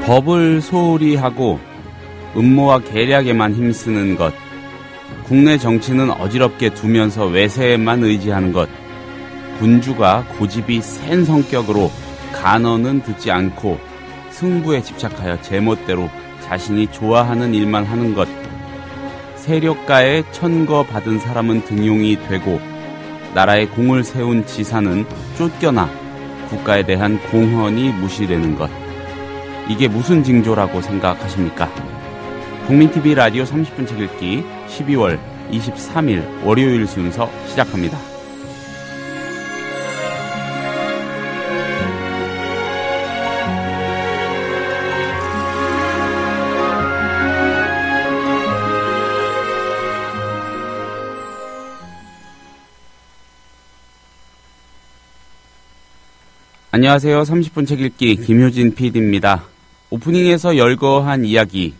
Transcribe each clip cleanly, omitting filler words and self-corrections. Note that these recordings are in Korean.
법을 소홀히 하고 음모와 계략에만 힘쓰는 것, 국내 정치는 어지럽게 두면서 외세에만 의지하는 것, 군주가 고집이 센 성격으로 간언은 듣지 않고 승부에 집착하여 제멋대로 자신이 좋아하는 일만 하는 것, 세력가에 천거받은 사람은 등용이 되고 나라에 공을 세운 지사는 쫓겨나 국가에 대한 공헌이 무시되는 것, 이게 무슨 징조라고 생각하십니까? 국민TV 라디오 30분 책 읽기 12월 23일 월요일 순서 시작합니다. 안녕하세요. 30분 책 읽기 김효진 PD입니다. 오프닝에서 열거한 이야기,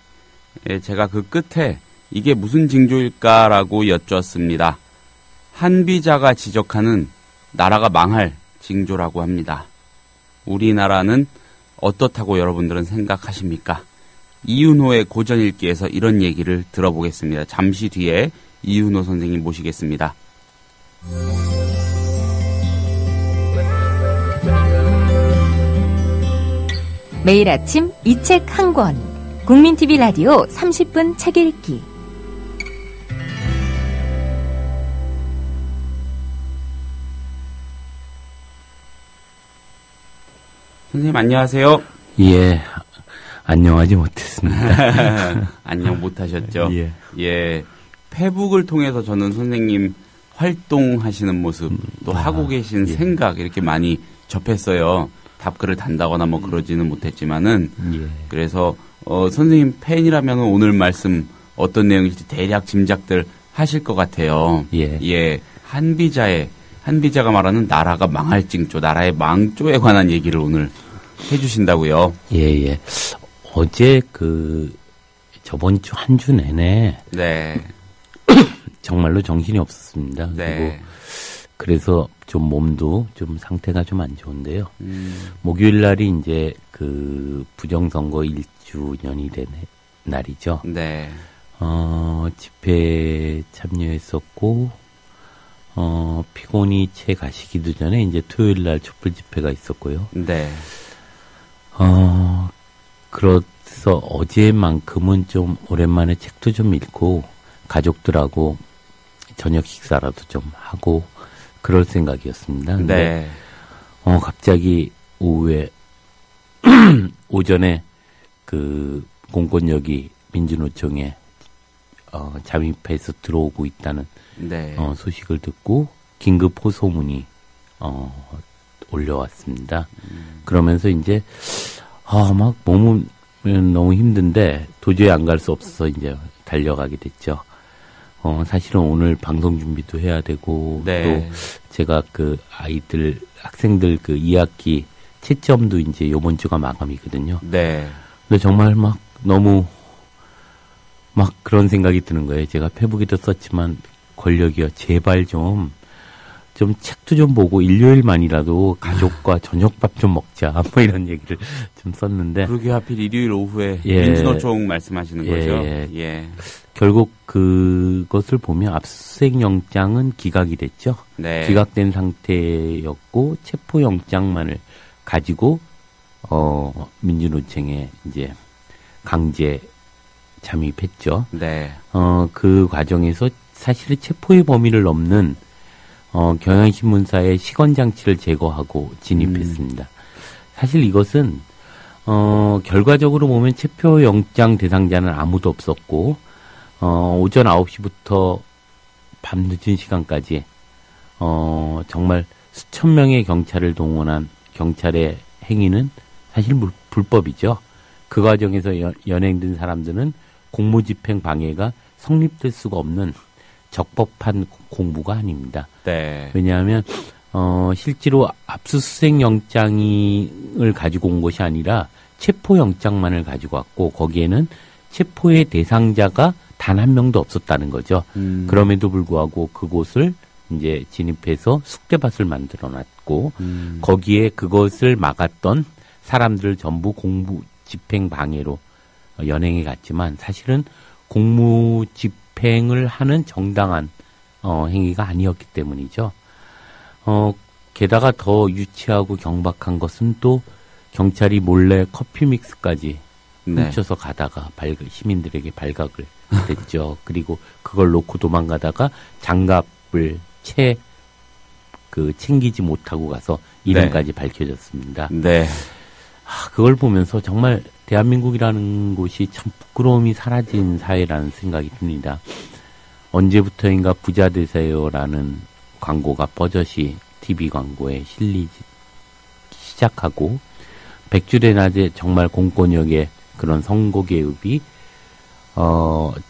제가 그 끝에 이게 무슨 징조일까라고 여쭈었습니다. 한비자가 지적하는 나라가 망할 징조라고 합니다. 우리나라는 어떻다고 여러분들은 생각하십니까? 이윤호의 고전읽기에서 이런 얘기를 들어보겠습니다. 잠시 뒤에 이윤호 선생님 모시겠습니다. 매일 아침 이 책 한 권, 국민TV 라디오 30분 책 읽기. 선생님 안녕하세요. 예, 안녕하지 못했습니다. 안녕 못하셨죠? 예. 페북을 통해서 저는 선생님 활동하시는 모습, 또 하고 계신 생각 이렇게 많이 접했어요. 답글을 단다거나 뭐 그러지는 못했지만은, 그래서 선생님 팬이라면 오늘 말씀 어떤 내용일지 대략 짐작들 하실 것 같아요. 한비자가 말하는 나라가 망할 징조, 나라의 망조에 관한 얘기를 오늘 해주신다고요. 예. 어제 저번 주 한 주 내내 정말로 정신이 없었습니다. 네. 그래서 좀 몸도 좀 상태가 좀 안 좋은데요. 목요일 날이 이제 부정선거 1주년이 된 날이죠. 네. 집회에 참여했었고, 피곤이 채 가시기도 전에 이제 토요일 날 촛불 집회가 있었고요. 네. 그래서 어제만큼은 좀 오랜만에 책도 좀 읽고, 가족들하고 저녁 식사라도 좀 하고, 그럴 생각이었습니다. 근데 갑자기 오후에 오전에 공권력이 민주노총에 잠입해서 들어오고 있다는 소식을 듣고 긴급 호소문이 올려왔습니다. 그러면서 이제 막 몸은 너무 힘든데 도저히 안 갈 수 없어서 이제 달려가게 됐죠. 사실은 오늘 방송 준비도 해야 되고, 또 제가 학생들 2학기 채점도 이제 요번 주가 마감이거든요. 네. 근데 정말 너무 그런 생각이 드는 거예요. 제가 페북에도 썼지만, 권력이요, 제발 좀 책도 좀 보고 일요일만이라도 가족과 저녁밥 좀 먹자. 뭐 이런 얘기를 좀 썼는데. 그러게 하필 일요일 오후에 민주노총 말씀하시는 거죠? 예. 결국 그것을 보면 압수수색 영장은 기각이 됐죠. 네. 기각된 상태였고 체포 영장만을 가지고 민주노총에 이제 강제 잠입했죠. 네. 그 과정에서 사실은 체포의 범위를 넘는 경향신문사의 시건장치를 제거하고 진입했습니다. 사실 이것은 결과적으로 보면 체포 영장 대상자는 아무도 없었고 오전 9시부터 밤늦은 시간까지 정말 수천 명의 경찰을 동원한 경찰의 행위는 사실 불법이죠. 그 과정에서 연행된 사람들은 공무집행 방해가 성립될 수가 없는 적법한 공부가 아닙니다. 네. 왜냐하면 실제로 압수수색 영장을 가지고 온 것이 아니라 체포 영장만을 가지고 왔고 거기에는 체포의 대상자가 단 한 명도 없었다는 거죠. 그럼에도 불구하고 그곳을 이제 진입해서 숙대밭을 만들어 놨고 거기에 그것을 막았던 사람들을 전부 공무 집행 방해로 연행해 갔지만 사실은 공무 집행을 하는 정당한 행위가 아니었기 때문이죠. 게다가 더 유치하고 경박한 것은 또 경찰이 몰래 커피 믹스까지 훔쳐서 가다가 시민들에게 발각을 했죠. 그리고 그걸 놓고 도망가다가 장갑을 챙기지 못하고 가서 이름까지 밝혀졌습니다. 네. 그걸 보면서 정말 대한민국이라는 곳이 참 부끄러움이 사라진 사회라는 생각이 듭니다. 언제부터인가 부자 되세요라는 광고가 버젓이 TV 광고에 실리기 시작하고 백주의 낮에 정말 공권력의 그런 선거 개입이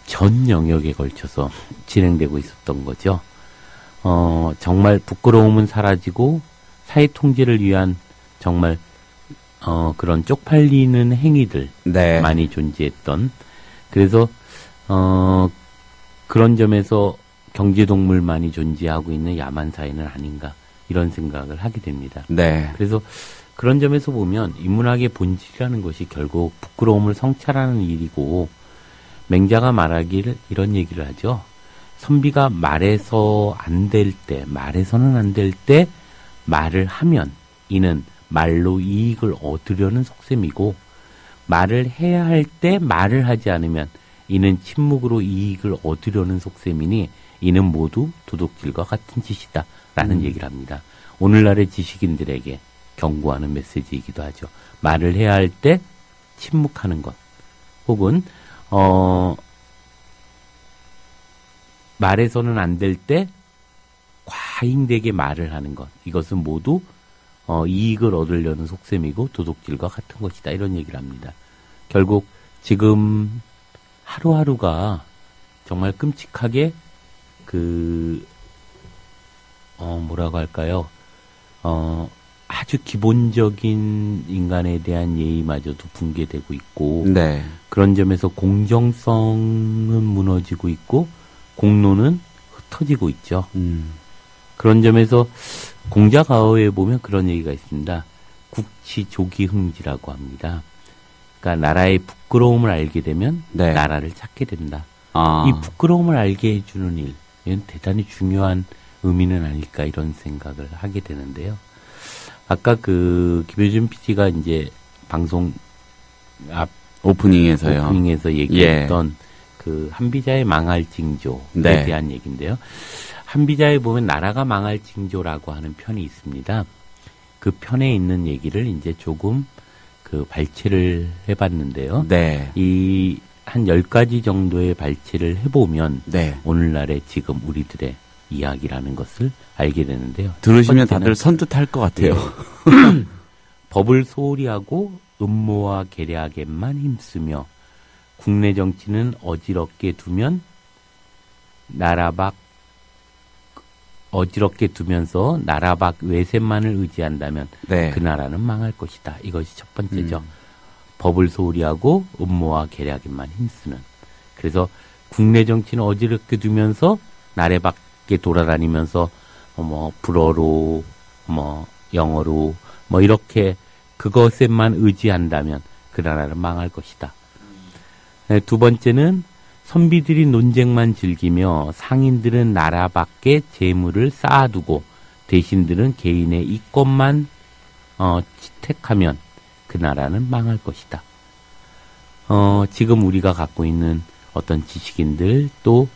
전 영역에 걸쳐서 진행되고 있었던 거죠. 정말 부끄러움은 사라지고 사회 통제를 위한 정말 그런 쪽팔리는 행위들 네. 많이 존재했던 그래서 그런 점에서 경제동물만이 존재하고 있는 야만 사회는 아닌가 이런 생각을 하게 됩니다. 네. 그래서 그런 점에서 보면 인문학의 본질이라는 것이 결국 부끄러움을 성찰하는 일이고 맹자가 말하기를 이런 얘기를 하죠. 선비가 말해서는 안 될 때 말을 하면 이는 말로 이익을 얻으려는 속셈이고 말을 해야 할 때 말을 하지 않으면 이는 침묵으로 이익을 얻으려는 속셈이니 이는 모두 도둑질과 같은 짓이다 라는 얘기를 합니다. 오늘날의 지식인들에게 경고하는 메시지이기도 하죠. 말을 해야 할 때 침묵하는 것 혹은 말해서는 안 될 때 과잉되게 말을 하는 것 이것은 모두 이익을 얻으려는 속셈이고 도둑질과 같은 것이다 이런 얘기를 합니다. 결국 지금 하루하루가 정말 끔찍하게 뭐라고 할까요? 아주 기본적인 인간에 대한 예의마저도 붕괴되고 있고 네. 그런 점에서 공정성은 무너지고 있고 공로는 흩어지고 있죠. 그런 점에서 공자가어에 보면 그런 얘기가 있습니다. 국치조기흥지라고 합니다. 그러니까 나라의 부끄러움을 알게 되면 네. 나라를 찾게 된다. 아. 이 부끄러움을 알게 해주는 일, 이건 대단히 중요한 의미는 아닐까 이런 생각을 하게 되는데요. 아까 김효준 PD가 이제 방송 오프닝에서 얘기했던 한비자의 망할 징조에 네. 대한 얘기인데요. 한비자에 보면 나라가 망할 징조라고 하는 편이 있습니다. 그 편에 있는 얘기를 이제 조금 발췌를 해봤는데요. 네. 이 한 10가지 정도의 발췌를 해보면 네. 오늘날의 지금 우리들의 이야기라는 것을 알게 되는데요. 들으시면 다들 선뜻할 것 같아요. 네. 법을 소홀히 하고 음모와 계략에만 힘쓰며 국내 정치는 어지럽게 두면서 나라 밖 외세만을 의지한다면 네. 그 나라는 망할 것이다. 이것이 첫 번째죠. 법을 소홀히 하고 음모와 계략에만 힘쓰는. 그래서 국내 정치는 어지럽게 두면서 나라 밖에 돌아다니면서 불어로 영어로 이렇게 그것에만 의지한다면 그 나라는 망할 것이다. 네, 두 번째는 선비들이 논쟁만 즐기며 상인들은 나라 밖에 재물을 쌓아두고 대신들은 개인의 이권만 채택하면 그 나라는 망할 것이다. 지금 우리가 갖고 있는 어떤 지식인들 또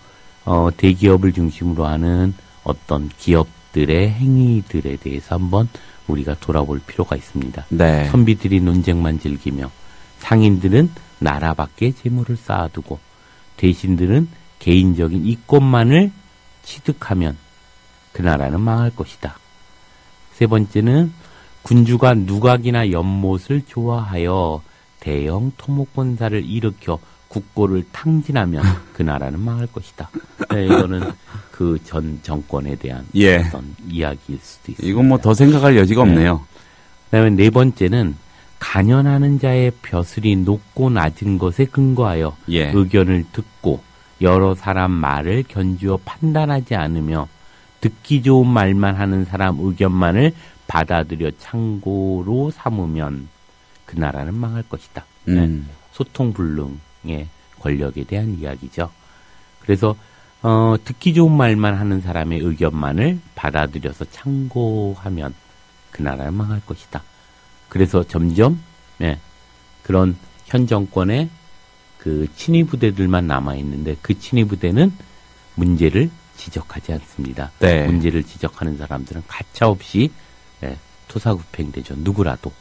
대기업을 중심으로 하는 어떤 기업들의 행위들에 대해서 한번 우리가 돌아볼 필요가 있습니다. 네. 선비들이 논쟁만 즐기며 상인들은 나라 밖에 재물을 쌓아두고 대신들은 개인적인 이권만을 취득하면 그 나라는 망할 것이다. 세 번째는 군주가 누각이나 연못을 좋아하여 대형 토목본사를 일으켜 국고를 탕진하면 그 나라는 망할 것이다. 네, 이거는 그 전 정권에 대한 예. 어떤 이야기일 수도 있습니다. 이건 뭐 더 생각할 여지가 없네요. 그다음에 네 번째는 간연하는 자의 벼슬이 높고 낮은 것에 근거하여 예. 의견을 듣고 여러 사람 말을 견주어 판단하지 않으며 듣기 좋은 말만 하는 사람 의견만을 받아들여 참고로 삼으면 그 나라는 망할 것이다. 네. 소통불능의 권력에 대한 이야기죠. 그래서 듣기 좋은 말만 하는 사람의 의견만을 받아들여서 참고하면 그 나라는 망할 것이다. 그래서 점점 그런 현 정권의 그 친위 부대들만 남아 있는데 그 친위 부대는 문제를 지적하지 않습니다. 네. 문제를 지적하는 사람들은 가차없이 토사구팽되죠. 누구라도.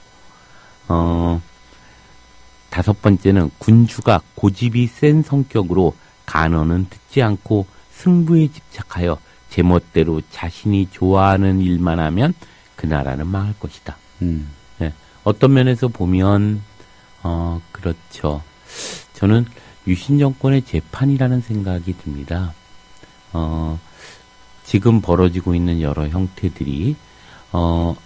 다섯 번째는 군주가 고집이 센 성격으로 간언은 듣지 않고 승부에 집착하여 제멋대로 자신이 좋아하는 일만 하면 그 나라는 망할 것이다. 어떤 면에서 보면 그렇죠. 저는 유신 정권의 재판이라는 생각이 듭니다. 지금 벌어지고 있는 여러 형태들이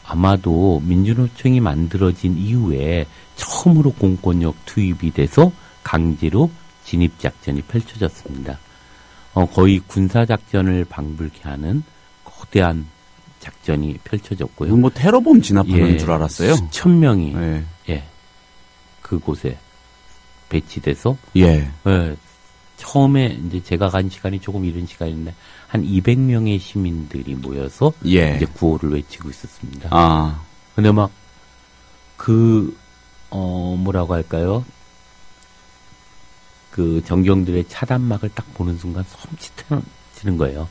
아마도 민주노총이 만들어진 이후에 처음으로 공권력 투입이 돼서 강제로 진입작전이 펼쳐졌습니다. 거의 군사작전을 방불케 하는 거대한 작전이 펼쳐졌고요. 뭐 테러범 진압하는 줄 알았어요. 수천 명이 그곳에 배치돼서 처음에 이제 제가 간 시간이 조금 이른 시간인데 한 200명의 시민들이 모여서 이제 구호를 외치고 있었습니다. 근데 막 뭐라고 할까요? 그 정경들의 차단막을 딱 보는 순간 섬찟해지는 거예요.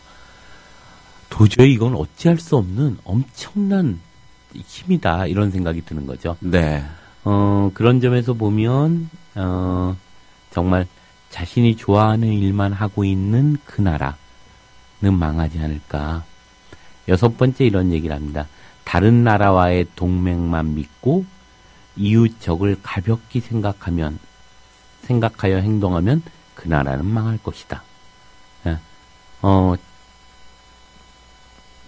도저히 이건 어찌할 수 없는 엄청난 힘이다 이런 생각이 드는 거죠. 네. 그런 점에서 보면 정말 자신이 좋아하는 일만 하고 있는 그 나라는 망하지 않을까. 여섯 번째 이런 얘기를 합니다. 다른 나라와의 동맹만 믿고 이웃적을 가볍게 생각하여 행동하면 그 나라는 망할 것이다.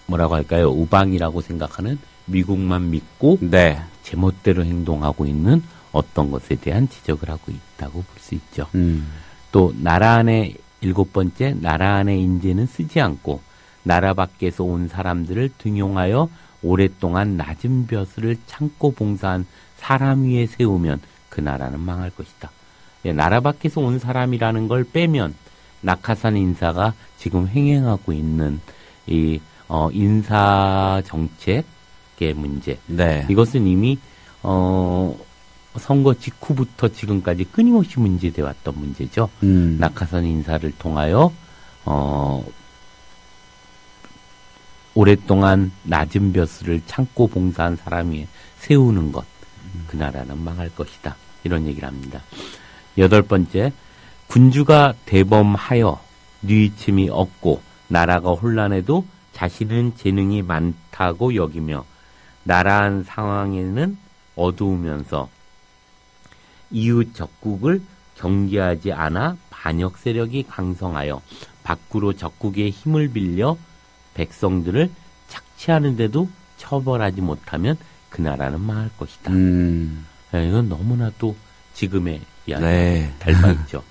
뭐라고 할까요? 우방이라고 생각하는 미국만 믿고 제멋대로 행동하고 있는 어떤 것에 대한 지적을 하고 있다고 볼 수 있죠. 또 나라 안에 일곱 번째, 나라 안의 인재는 쓰지 않고 나라 밖에서 온 사람들을 등용하여 오랫동안 낮은 벼슬을 참고 봉사한 사람 위에 세우면 그 나라는 망할 것이다. 나라 밖에서 온 사람이라는 걸 빼면 낙하산 인사가 지금 횡행하고 있는 이 인사 정책의 문제. 이것은 이미 선거 직후부터 지금까지 끊임없이 문제되어 왔던 문제죠. 낙하산 인사를 통하여 오랫동안 낮은 벼슬을 참고 봉사한 사람이 세우는 것. 그 나라는 망할 것이다. 이런 얘기를 합니다. 여덟 번째, 군주가 대범하여 뉘이침이 없고 나라가 혼란해도 자신은 재능이 많다고 여기며 나라한 상황에는 어두우면서 이웃 적국을 경계하지 않아 반역 세력이 강성하여 밖으로 적국의 힘을 빌려 백성들을 착취하는데도 처벌하지 못하면 그 나라는 망할 것이다. 이건 너무나도 지금의 이야기와 닮아있죠.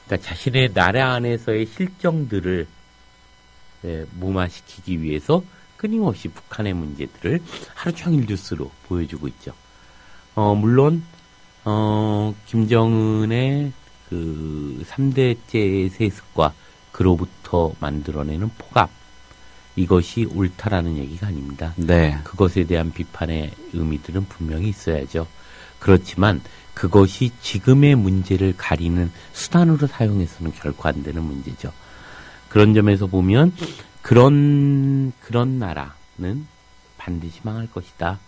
그러니까 자신의 나라 안에서의 실정들을 무마시키기 위해서 끊임없이 북한의 문제들을 하루 종일 뉴스로 보여주고 있죠. 물론 김정은의 그 3대째 세습과 그로부터 만들어내는 폭압, 이것이 옳다라는 얘기가 아닙니다. 그것에 대한 비판의 의미들은 분명히 있어야죠. 그렇지만 그것이 지금의 문제를 가리는 수단으로 사용해서는 결코 안 되는 문제죠. 그런 점에서 보면 그런 나라는 반드시 망할 것이다.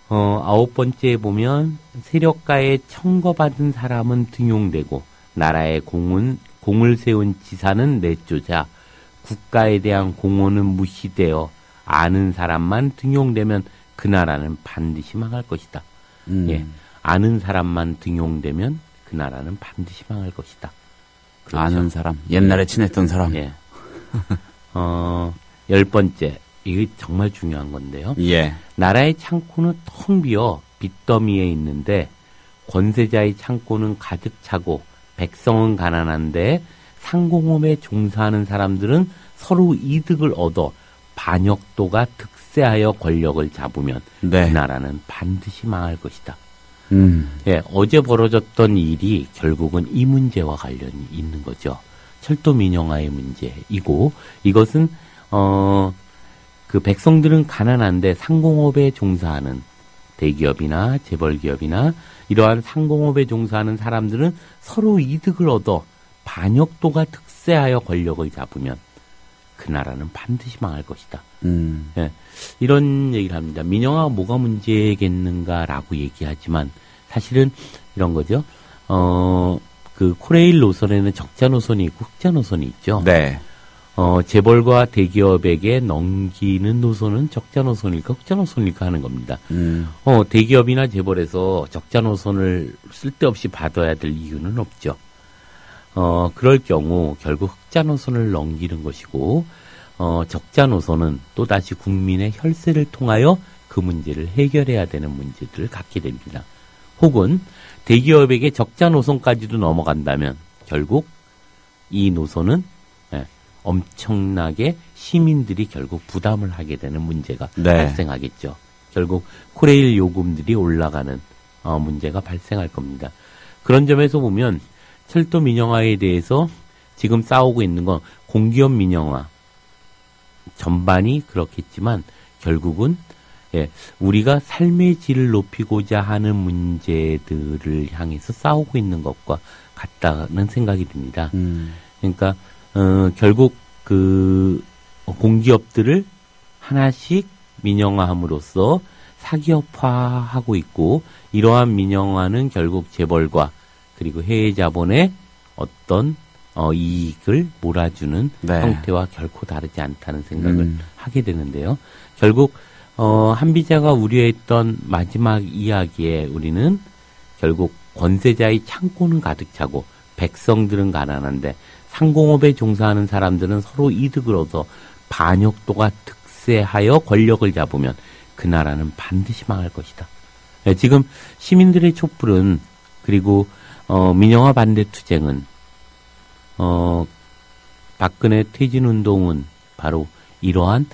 아홉 번째에 보면 세력가의 청거받은 사람은 등용되고 나라의 공을 세운 지사는 내쫓아 국가에 대한 공헌은 무시되어 아는 사람만 등용되면 그 나라는 반드시 망할 것이다. 아는 사람만 등용되면 그 그 나라는 반드시 망할 것이다. 그렇죠. 아는 사람, 옛날에 친했던 사람. 예. 10번째, 이게 정말 중요한 건데요. 예. 나라의 창고는 텅 비어 빚더미에 있는데 권세자의 창고는 가득 차고 백성은 가난한데 상공업에 종사하는 사람들은 서로 이득을 얻어 반역도가 득세하여 권력을 잡으면 네. 그 나라는 반드시 망할 것이다. 예, 어제 벌어졌던 일이 결국은 이 문제와 관련이 있는 거죠. 철도 민영화의 문제이고 이것은 그 백성들은 가난한데 상공업에 종사하는 대기업이나 재벌기업이나 이러한 상공업에 종사하는 사람들은 서로 이득을 얻어 반역도가 득세하여 권력을 잡으면 그 나라는 반드시 망할 것이다. 예, 이런 얘기를 합니다. 민영화가 뭐가 문제겠는가라고 얘기하지만 사실은 이런 거죠. 그 코레일 노선에는 적자 노선이 있고 흑자 노선이 있죠. 네. 재벌과 대기업에게 넘기는 노선은 적자 노선일까 흑자 노선일까 하는 겁니다. 대기업이나 재벌에서 적자 노선을 쓸데없이 받아야 될 이유는 없죠. 그럴 경우 결국 흑자 노선을 넘기는 것이고 적자 노선은 또다시 국민의 혈세를 통하여 그 문제를 해결해야 되는 문제들을 갖게 됩니다. 혹은 대기업에게 적자 노선까지도 넘어간다면 결국 이 노선은 엄청나게 시민들이 결국 부담을 하게 되는 문제가 발생하겠죠. 결국 코레일 요금들이 올라가는 문제가 발생할 겁니다. 그런 점에서 보면 철도 민영화에 대해서 지금 싸우고 있는 건 공기업 민영화 전반이 그렇겠지만 결국은 우리가 삶의 질을 높이고자 하는 문제들을 향해서 싸우고 있는 것과 같다는 생각이 듭니다. 그러니까 결국 그 공기업들을 하나씩 민영화함으로써 사기업화하고 있고 이러한 민영화는 결국 재벌과 그리고 해외 자본의 어떤 이익을 몰아주는 형태와 결코 다르지 않다는 생각을 하게 되는데요. 결국 한 비자가 우려했던 마지막 이야기에 우리는 결국 권세자의 창고는 가득 차고 백성들은 가난한데 상공업에 종사하는 사람들은 서로 이득을 얻어 반역도가 득세하여 권력을 잡으면 그 나라는 반드시 망할 것이다. 지금 시민들의 촛불은 그리고 민영화 반대 투쟁은 박근혜 퇴진운동은 바로 이러한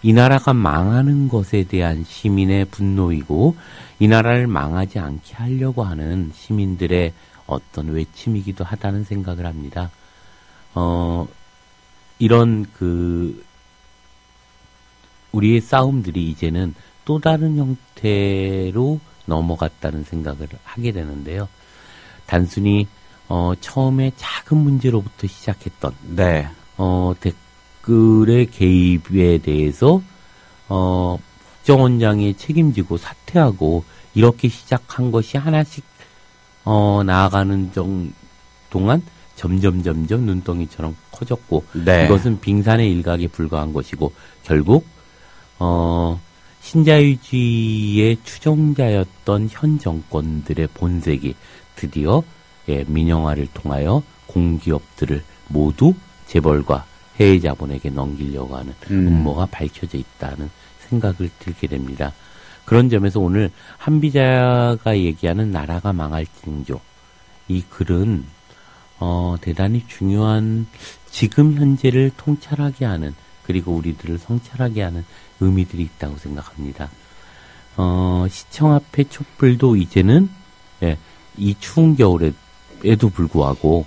이 나라가 망하는 것에 대한 시민의 분노이고 이 나라를 망하지 않게 하려고 하는 시민들의 어떤 외침이기도 하다는 생각을 합니다. 이런 우리의 싸움들이 이제는 또 다른 형태로 넘어갔다는 생각을 하게 되는데요. 단순히 처음에 작은 문제로부터 시작했던 댓글의 개입에 대해서 국정원장이 책임지고 사퇴하고 이렇게 시작한 것이 하나씩 나아가는 동안 점점 눈덩이처럼 커졌고 이것은 빙산의 일각에 불과한 것이고 결국 신자유주의의 추종자였던 현 정권들의 본색이 드디어 민영화를 통하여 공기업들을 모두 재벌과 해외 자본에게 넘기려고 하는 음모가 밝혀져 있다는 생각을 들게 됩니다. 그런 점에서 오늘 한비자가 얘기하는 나라가 망할 징조, 이 글은 대단히 중요한 지금 현재를 통찰하게 하는 그리고 우리들을 성찰하게 하는 의미들이 있다고 생각합니다. 시청 앞의 촛불도 이제는 이 추운 겨울에도 불구하고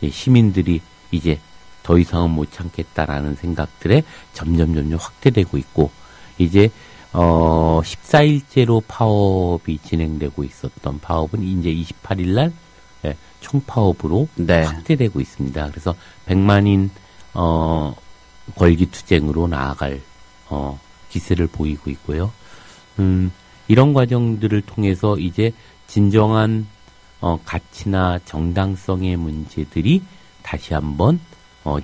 시민들이 이제 더 이상은 못 참겠다라는 생각들에 점점 확대되고 있고 이제 14일째로 파업이 진행되고 있었던 파업은 이제 28일 날 총파업으로 확대되고 있습니다. 그래서 100만인 걸기 투쟁으로 나아갈 기세를 보이고 있고요. 이런 과정들을 통해서 이제 진정한 가치나 정당성의 문제들이 다시 한번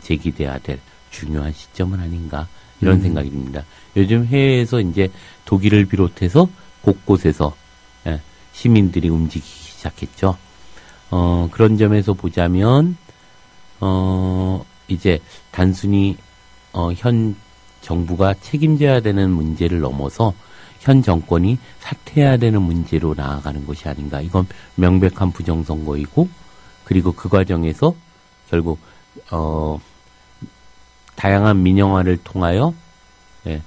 제기돼야 될 중요한 시점은 아닌가 이런 생각이 듭니다. 요즘 해외에서 이제 독일을 비롯해서 곳곳에서 시민들이 움직이기 시작했죠. 그런 점에서 보자면, 이제 단순히, 현 정부가 책임져야 되는 문제를 넘어서 현 정권이 사퇴해야 되는 문제로 나아가는 것이 아닌가. 이건 명백한 부정선거이고, 그리고 그 과정에서 결국, 다양한 민영화를 통하여, 예,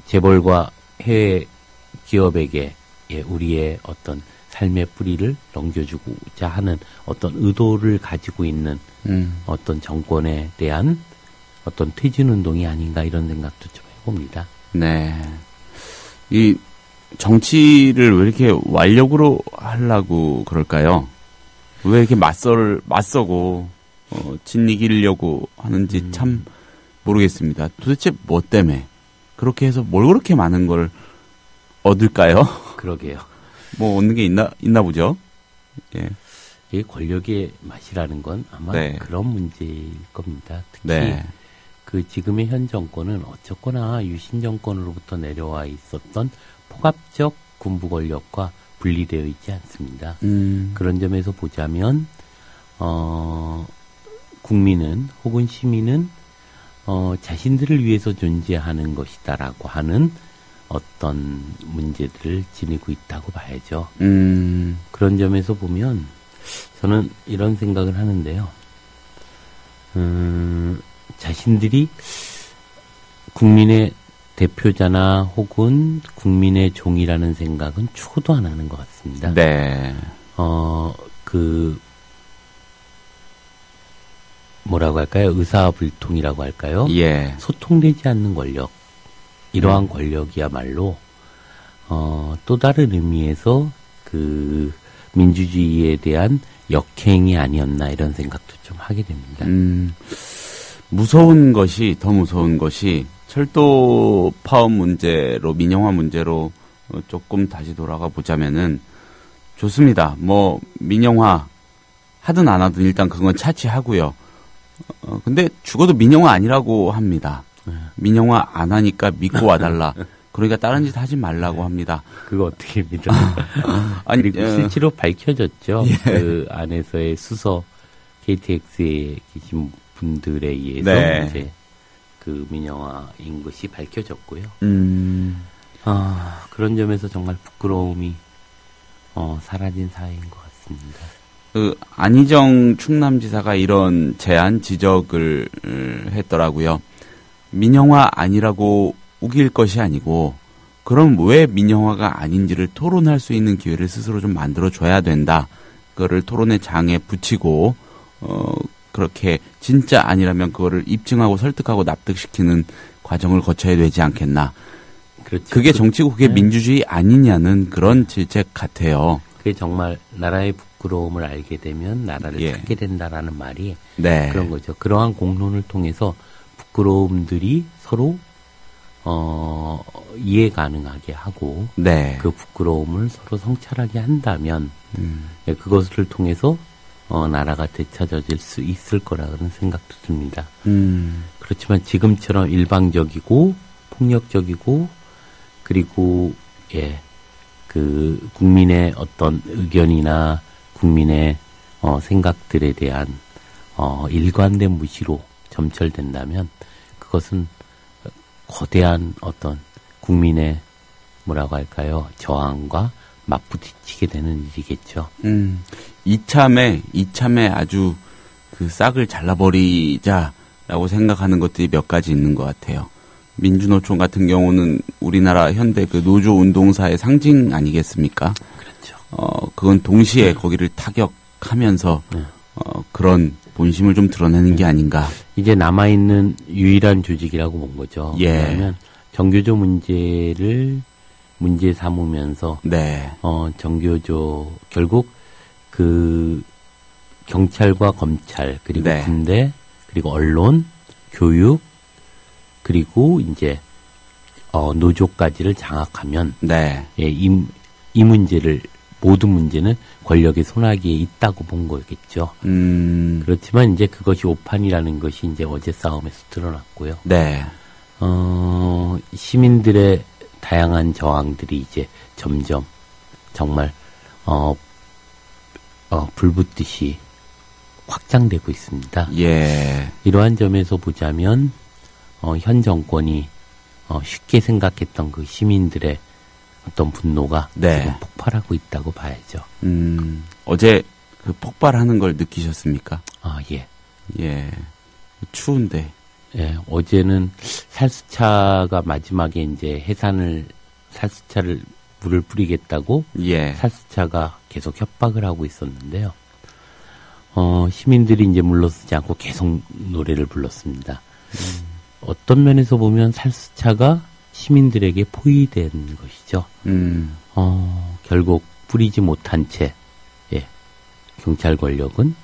재벌과 해외 기업에게 예, 우리의 어떤 삶의 뿌리를 넘겨주고자 하는 어떤 의도를 가지고 있는 어떤 정권에 대한 어떤 퇴진운동이 아닌가 이런 생각도 좀 해봅니다. 네. 이 정치를 왜 이렇게 완력으로 하려고 그럴까요? 왜 이렇게 맞서고, 진이기려고 하는지 참 모르겠습니다. 도대체 뭐 때문에? 그렇게 해서 뭘 그렇게 많은 걸 얻을까요? 그러게요. 뭐 얻는 게 있나 보죠. 예. 이 권력의 맛이라는 건 아마 네. 그런 문제일 겁니다. 특히 네. 그 지금의 현 정권은 어쨌거나 유신 정권으로부터 내려와 있었던 포괄적 군부 권력과 분리되어 있지 않습니다. 그런 점에서 보자면 국민은 혹은 시민은 자신들을 위해서 존재하는 것이다라고 하는 어떤 문제들을 지니고 있다고 봐야죠. 그런 점에서 보면 저는 이런 생각을 하는데요. 자신들이 국민의 대표자나 혹은 국민의 종이라는 생각은 추구도 안 하는 것 같습니다. 네. 뭐라고 할까요? 의사불통이라고 할까요? 예. 소통되지 않는 권력. 이러한 권력이야말로, 또 다른 의미에서 그 민주주의에 대한 역행이 아니었나 이런 생각도 좀 하게 됩니다. 더 무서운 것이 철도 파업 문제로, 민영화 문제로 조금 다시 돌아가 보자면은 좋습니다. 뭐, 민영화 하든 안 하든 일단 그건 차치하고요. 근데 죽어도 민영화 아니라고 합니다. 민영화 안 하니까 믿고 와달라. 그러니까 다른 짓 하지 말라고 합니다. 그거 어떻게 믿어요? 아니, 그리고 실제로 밝혀졌죠. 예. 그 안에서의 수서 KTX에 계신 분들에 의해서 네. 이제 그 민영화인 것이 밝혀졌고요. 그런 점에서 정말 부끄러움이 사라진 사회인 것 같습니다. 그 안희정 충남지사가 이런 제안 지적을 했더라고요. 민영화 아니라고 우길 것이 아니고 그럼 왜 민영화가 아닌지를 토론할 수 있는 기회를 스스로 좀 만들어줘야 된다. 그거를 토론의 장에 붙이고 그렇게 진짜 아니라면 그거를 입증하고 설득하고 납득시키는 과정을 거쳐야 되지 않겠나. 그렇죠. 그게 정치고 그게 민주주의 아니냐는 그런 질책 같아요. 그게 정말 나라의 부끄러움을 알게 되면 나라를 예. 찾게 된다라는 말이 네. 그런 거죠. 그러한 공론을 통해서 부끄러움들이 서로 이해 가능하게 하고 네. 그 부끄러움을 서로 성찰하게 한다면 예, 그것을 통해서 나라가 되찾아질 수 있을 거라는 생각도 듭니다. 그렇지만 지금처럼 일방적이고 폭력적이고 그리고 예, 그 국민의 어떤 의견이나 국민의 생각들에 대한 일관된 무시로 점철된다면 그것은 거대한 어떤 국민의 뭐라고 할까요? 저항과 맞부딪히게 되는 일이겠죠. 이참에 아주 그 싹을 잘라버리자라고 생각하는 것들이 몇 가지 있는 것 같아요. 민주노총 같은 경우는 우리나라 현대 그 노조 운동사의 상징 아니겠습니까? 그렇죠. 그건 동시에 거기를 타격하면서 그런 본심을 좀 드러내는 게 아닌가. 이제 남아있는 유일한 조직이라고 본 거죠. 예. 왜냐하면 정교조 문제를 문제 삼으면서 네. 정교조 결국 그 경찰과 검찰 그리고 네. 군대 그리고 언론 교육 그리고 이제 노조까지를 장악하면 네. 예, 이 문제를 모든 문제는 권력의 손아귀에 있다고 본 거겠죠. 그렇지만 이제 그것이 오판이라는 것이 이제 어제 싸움에서 드러났고요. 네. 시민들의 다양한 저항들이 이제 점점 정말 불붙듯이 확장되고 있습니다. 예. 이러한 점에서 보자면 현 정권이 쉽게 생각했던 그 시민들의 어떤 분노가 네. 지금 폭발하고 있다고 봐야죠. 어제 그 폭발하는 걸 느끼셨습니까? 예. 예. 추운데. 예, 어제는 살수차가 마지막에 이제 살수차를 물을 뿌리겠다고 예. 살수차가 계속 협박을 하고 있었는데요. 시민들이 이제 물러서지 않고 계속 노래를 불렀습니다. 어떤 면에서 보면 살수차가 시민들에게 포위된 것이죠. 결국 뿌리지 못한 채, 예, 경찰 권력은,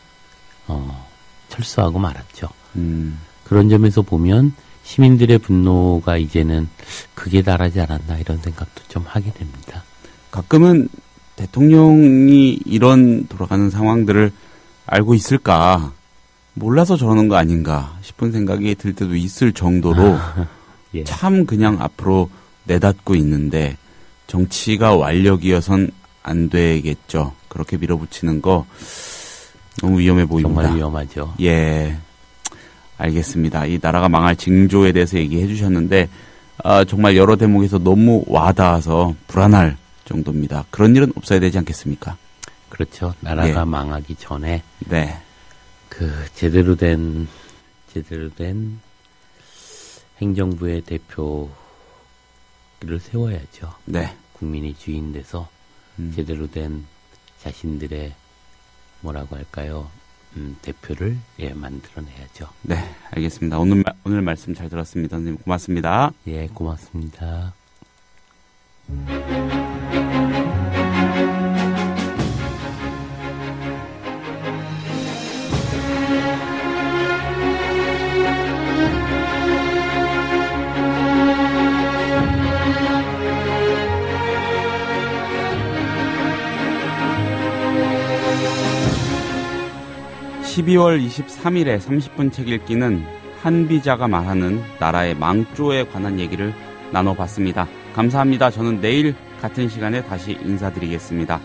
철수하고 말았죠. 그런 점에서 보면 시민들의 분노가 이제는 극에 달하지 않았나 이런 생각도 좀 하게 됩니다. 가끔은 대통령이 이런 돌아가는 상황들을 알고 있을까, 몰라서 저러는 거 아닌가 싶은 생각이 들 때도 있을 정도로 예. 참 그냥 앞으로 내닫고 있는데 정치가 완력이어선 안 되겠죠. 그렇게 밀어붙이는 거 너무 위험해 보입니다. 정말 위험하죠. 예, 알겠습니다. 이 나라가 망할 징조에 대해서 얘기해 주셨는데 정말 여러 대목에서 너무 와닿아서 불안할 정도입니다. 그런 일은 없어야 되지 않겠습니까? 그렇죠. 나라가 예. 망하기 전에 네. 그 제대로 된 행정부의 대표를 세워야죠. 네. 국민이 주인 돼서 제대로 된 자신들의 뭐라고 할까요? 대표를 만들어내야죠. 네, 알겠습니다. 오늘 말씀 잘 들었습니다. 선생님 고맙습니다. 예, 고맙습니다. 12월 23일에 30분 책 읽기는 한비자가 말하는 나라의 망조에 관한 얘기를 나눠봤습니다. 감사합니다. 저는 내일 같은 시간에 다시 인사드리겠습니다.